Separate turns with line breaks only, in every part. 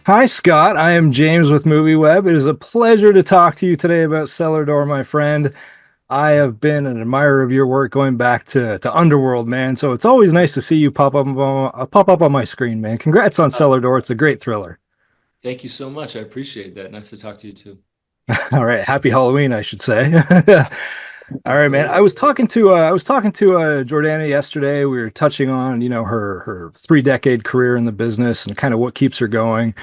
Hi, Scott. I am James with MovieWeb. It is a pleasure to talk to you today about Cellar Door, my friend. I have been an admirer of your work going back to Underworld, man. So it's always nice to see you pop up on my screen, man. Congrats on
Uh,
Cellar Door. It's a great thriller.
Thank you so much. I appreciate that. Nice to talk to you too.
All right, happy Halloween, I should say. All right, man.
Absolutely.
I was talking to Jordana yesterday. We were touching on, her 3 decade career in the business and kind of what keeps her going.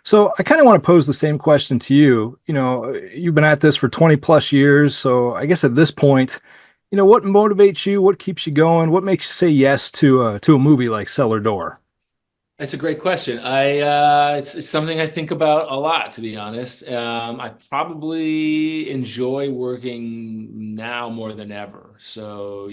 So I kind of want to pose the same question to you. You've been at this for 20 plus years. So I guess at this point, what motivates you? What keeps you going? What makes you say yes to a movie like Cellar Door?
It's a great question. It's something I think about a lot, to be honest. I probably enjoy working now more than ever. So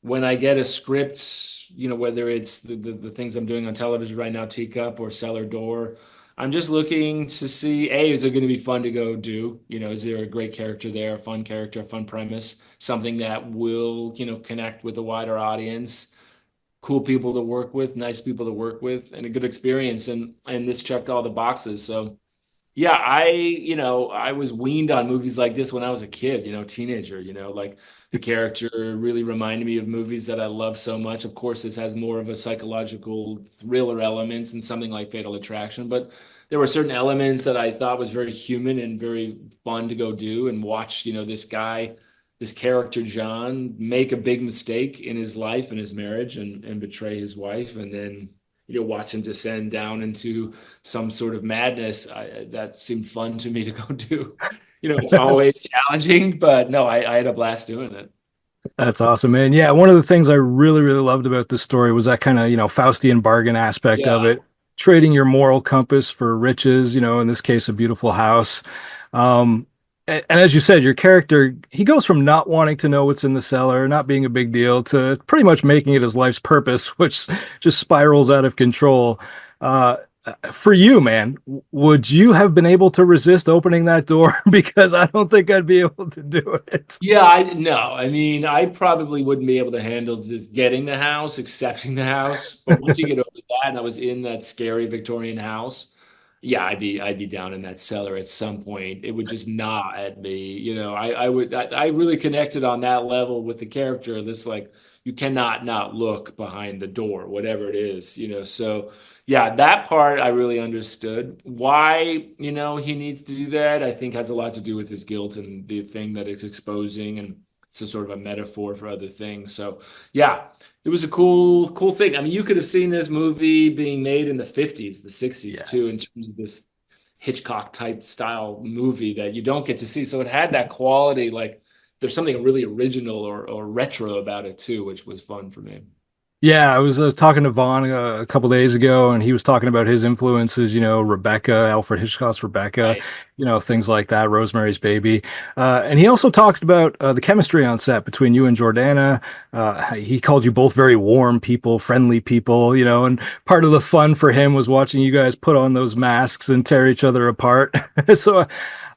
when I get a script, whether it's the things I'm doing on television right now, Teacup or Cellar Door, I'm just looking to see, A, is it going to be fun to go do? Is there a great character, a fun premise, something that will, connect with a wider audience? Cool people to work with, nice people to work with, and a good experience. And this checked all the boxes. So yeah, I was weaned on movies like this when I was a kid, teenager, like the character really reminded me of movies that I love so much. Of course, this has more of a psychological thriller elements than something like Fatal Attraction, but there were certain elements that I thought was very human and very fun to go do and watch, this character, John, make a big mistake in his life and his marriage and betray his wife, and then watch him descend down into some sort of madness. That seemed fun to me to go do. It's always challenging, but no, I had a blast doing it.
That's awesome, man. Yeah, one of the things I really, really loved about this story was that kind of, Faustian bargain aspect of
Yeah,
it, trading your moral compass for riches, in this case, a beautiful house. And as you said, your character, he goes from not wanting to know what's in the cellar, not being a big deal, to pretty much making it his life's purpose, which just spirals out of control. Uh, for you, man, would you have been able to resist opening that door? Because I don't think I'd be able to do it.
yeah. I no, I mean, I probably wouldn't be able to handle just getting the house, accepting the house. But once you get over that, and I was in that scary Victorian house, yeah, I'd be down in that cellar at some point. It would just gnaw at me. I really connected on that level with the character. This like you cannot not look behind the door, whatever it is. So yeah, that part I really understood. Why, he needs to do that, I think has a lot to do with his guilt and the thing that it's exposing, and it's a sort of a metaphor for other things. So yeah, it was a cool thing. I mean, you could have seen this movie being made in the 50s, the 60s too, in
Yes.
terms of this Hitchcock type style movie that you don't get to see. So it had that quality, like there's something really original or retro about it too, which was fun for me.
Yeah, I was talking to Vaughn a couple days ago, and he was talking about his influences, Rebecca, Alfred Hitchcock's Rebecca,
Right.
things like that, Rosemary's Baby. And he also talked about the chemistry on set between you and Jordana. He called you both very warm people, friendly people, and part of the fun for him was watching you guys put on those masks and tear each other apart. So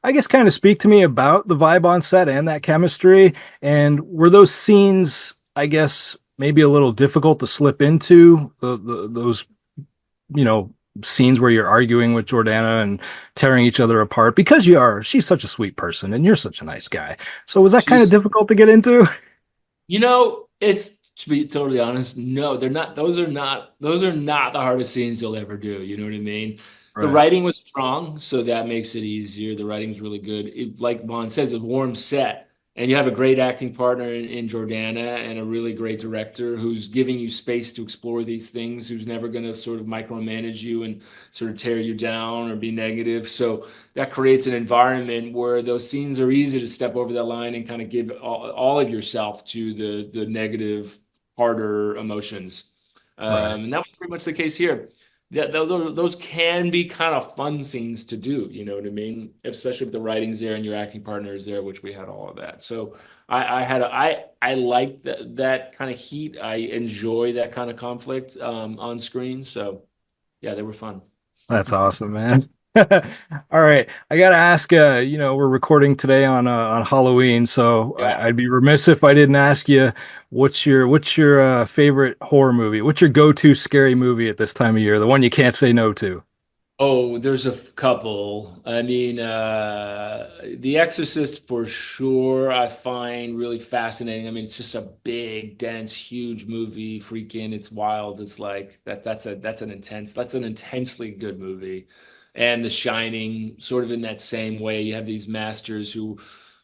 I guess kind of speak to me about the vibe on set and that chemistry. And were those scenes, I guess, maybe a little difficult to slip into those, you know, scenes where you're arguing with Jordana and tearing each other apart because she's such a sweet person and you're such a nice guy. So was that kind of
She's
difficult to get into?
It's to be totally honest, no, they're not. Those are not the hardest scenes you'll ever do. You know what I mean? The
Right.
writing was strong, so that makes it easier. The writing's really good. Like Vaughn says, a warm set, and you have a great acting partner in Jordana and a really great director who's giving you space to explore these things, who's never going to sort of micromanage you and sort of tear you down or be negative. So that creates an environment where those scenes are easy to step over that line and kind of give all of yourself to the negative, harder emotions.
Right.
And that was pretty much the case here. Yeah, those can be kind of fun scenes to do, you know what I mean? Especially if the writing's there and your acting partner is there, which we had all of that. So I like that kind of heat. I enjoy that kind of conflict on screen. So yeah, they were fun.
That's awesome, man. All right. I gotta ask, we're recording today on Halloween, so
Yeah.
I'd be remiss if I didn't ask you what's your favorite horror movie? What's your go-to scary movie at this time of year? The one you can't say no to?
Oh, there's a couple. I mean, The Exorcist for sure, I find really fascinating. I mean, it's just a big, dense, huge movie. Freaking, it's wild. It's like that. That's an intensely good movie. And The Shining, sort of in that same way. You have these masters who,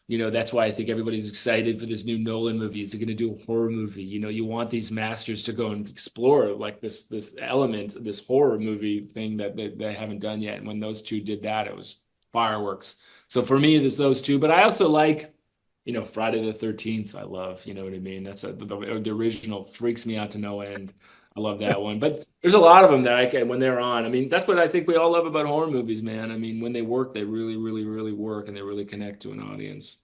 that's why I think everybody's excited for this new Nolan movie. Is he going to do a horror movie? You want these masters to go and explore like this element, this horror movie thing that they haven't done yet. And when those two did that, it was fireworks. So for me, there's those two. But I also like, Friday the 13th. I love, you know what I mean? The original freaks me out to no end. I love that one. But there's a lot of them that I can when they're on. I mean, that's what I think we all love about horror movies, man. I mean, when they work, they really, really, really work and they really connect to an audience.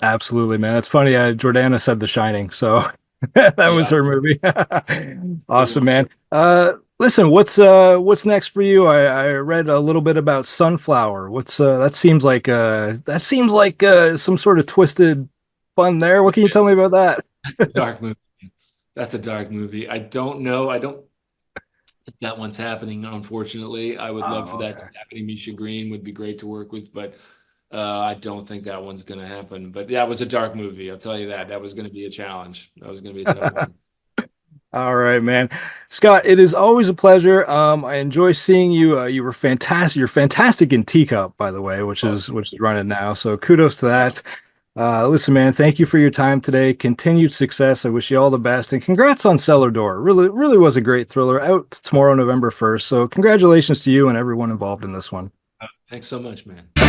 Absolutely, man. It's funny. Jordana said The Shining, so that was
Yeah,
her movie.
good
Awesome,
one.
man. Listen, what's next for you? I read a little bit about Sunflower. What's that seems like some sort of twisted fun there. What can you tell me about that?
Dark movie. That's a dark movie. I don't know. I don't think that one's happening, unfortunately. I would love for
Oh,
that to
okay.
happen. Misha Green would be great to work with, but I don't think that one's going to happen. But yeah, it was a dark movie. I'll tell you that. That was going to be a challenge. That was going to be a tough one.
All right, man. Scott, it is always a pleasure. I enjoy seeing you. You were fantastic. You're fantastic in Teacup, by the way,
Oh,
which is running now. So kudos to that. Listen, man, thank you for your time today. Continued success. I wish you all the best, and congrats on Cellar Door. Really, really was a great thriller. Out tomorrow, November 1st. So congratulations to you and everyone involved in this one.
thanks so much, man.